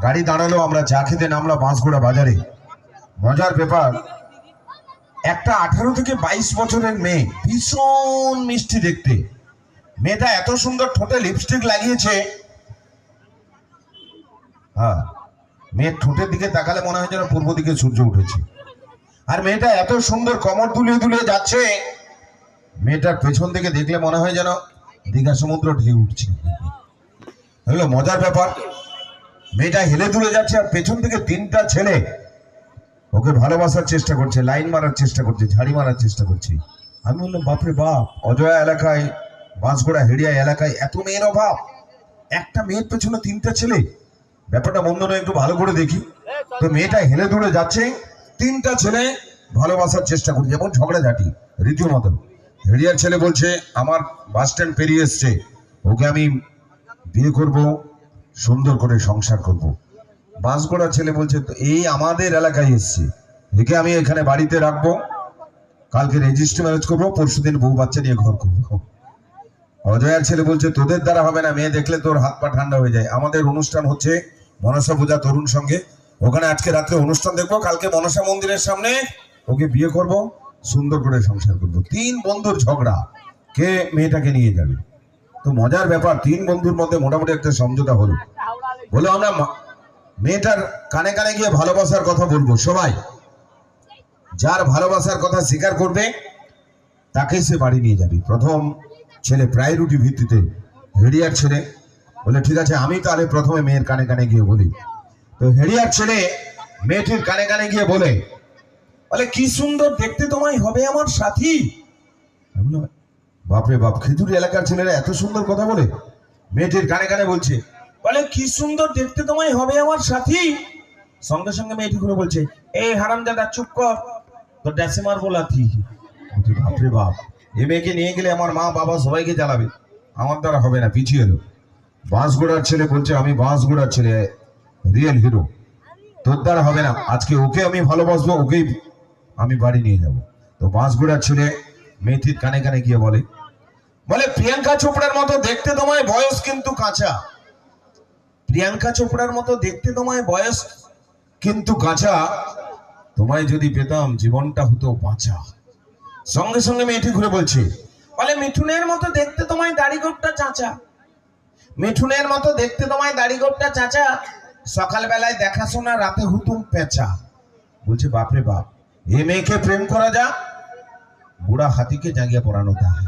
গাড়ি দাঁড়ালো, আমরা চা খেতে নামলাম বাঁশগোড়া বাজারে। মজার ব্যাপার, একটা 18 থেকে 22 বছরের মেয়ে, ভীষণ মিষ্টি দেখতে। মেয়েটা এত সুন্দর, ঠোঁটে লিপস্টিক লাগিয়েছে। হ্যাঁ, মেয়ের ঠোঁটের দিকে তাকালে মনে হয় যেন পূর্ব দিকে সূর্য উঠেছে। আর মেয়েটা এত সুন্দর, কমর দুলিয়ে দুলিয়ে যাচ্ছে। মেয়েটার পেছন থেকে দেখলে মনে হয় যেন দীঘা সমুদ্র ঢেউ উঠছে। হলো মজার ব্যাপার, মেয়েটা হেলে দুলে যাচ্ছে আর পেছন থেকে 3টা ছেলে ওকে ভালোবাসার চেষ্টা করছে, লাইন মারার চেষ্টা করছে, ঝাড়ি মারার চেষ্টা করছে। আমি বললাম বাপরে বাপ, অজয়া এলাকায়, বাঁশগোড়া হেড়িয়া এলাকায় এত মেয়ের অভাব, একটা মেয়ের পেছনে 3টা ছেলে। ব্যাপারটা মন্দ নয়, একটু ভালো করে দেখি। তো মেয়েটা হেলে দুলে যাচ্ছে, 3টা ছেলে ভালোবাসার চেষ্টা করছে এবং ঝগড়াঝাটি রীতিমতো। হেড়িয়ার ছেলে বলছে আমার বাস স্ট্যান্ড পেরিয়ে এসছে, ওকে আমি বিয়ে করব, সুন্দর করে সংসার করব। বাঁশগোড়ার ছেলে বলছে তো এই আমাদের এলাকায় এসছে, একে আমি এখানে বাড়িতে রাখবো, কালকে রেজিস্ট্রি ম্যারেজ করবো, পরশুদিন বউ বাচ্চা নিয়ে ঘর করবো। অজয়ার ছেলে বলছে তোদের দ্বারা হবে না, মেয়ে দেখলে তোর হাত পা ঠান্ডা হয়ে যায়। আমাদের অনুষ্ঠান হচ্ছে মনসা পূজা তরুণ সঙ্গে, ওখানে আজকে রাত্রে অনুষ্ঠান দেখবো, কালকে মনসা মন্দিরের সামনে ওকে বিয়ে করব, সুন্দর করে সংসার করবো। 3 বন্ধুর ঝগড়া, কে মেয়েটাকে নিয়ে যাবে। তো মজার ব্যাপার, 3 বন্ধুর মধ্যে মোটামুটি একটা সমঝোতা হলো। আমরা মেয়েটার কানে কানে গিয়ে ভালোবাসার কথা বলবো, সবাই যার ভালোবাসার কথা স্বীকার করবে তাকে সে বাড়ি নিয়ে যাবে। প্রথম ছেলে প্রায়োরিটি ভিত্তিতে হেড়িয়ার ছেলে বলে ঠিক আছে, আমি তাহলে প্রথমে মেয়ের কানে কানে গিয়ে বলি। তো হেড়িয়ার ছেলে মেয়েটির কানে কানে গিয়ে বলে কি সুন্দর দেখতে তোমায় হবে আমার সাথী। বাপরে বাপ, খেজুরি এলাকার ছেলেরা এত সুন্দর কথা বলে। মেয়েটির কানে কানে বলছে, কি সুন্দর দেখতে তোমায় হবে আমার সাথী। সঙ্গে সঙ্গে মেয়েটি ঘুরে বলছে, এই হারামজাদা চুপ কর, তো ড্যাসে মারবো লাথি। বাপরে বাপ, এ মেয়েকে নিয়ে গেলে আমার মা বাবা সবাইকে জ্বালাবে, আমার দ্বারা হবে না, পিছিয়ে এলো। বাঁশগোড়ার ছেলে বলছে আমি বাঁশগোড়ার ছেলে, রিয়েল হিরো, তোর দ্বারা হবে না, আজকে ওকে আমি ভালোবাসবো, ওকেই আমি বাড়ি নিয়ে যাব। তো বাঁশগোড়ার ছেলে মেয়েটির কানে কানে গিয়ে বলে প্রিয়াঙ্কা চোপড়ার মতো দেখতে তোমায়, বয়স কিন্তু কাঁচা। প্রিয়াঙ্কা চোপড়ার মতো দেখতে তোমায়, বয়স কিন্তু কাঁচা, তোমায় যদি পেতাম জীবনটা হতো বাঁচা। সঙ্গে সঙ্গে মেয়েটি ঘুরে বলছে, মিঠুনের মতো দেখতে তোমায়, দাড়ি গোঁফটা চাচা। মিঠুনের মতো দেখতে তোমায়, দাড়ি গোঁফটা চাচা, সকালবেলায় দেখাশোনা, রাতে হুতুম পেঁচা। বলছে বাপরে বাপ, এ মেয়েকে প্রেম করা যা, বুড়া হাতিকে জাগিয়ে পড়ানো যায়।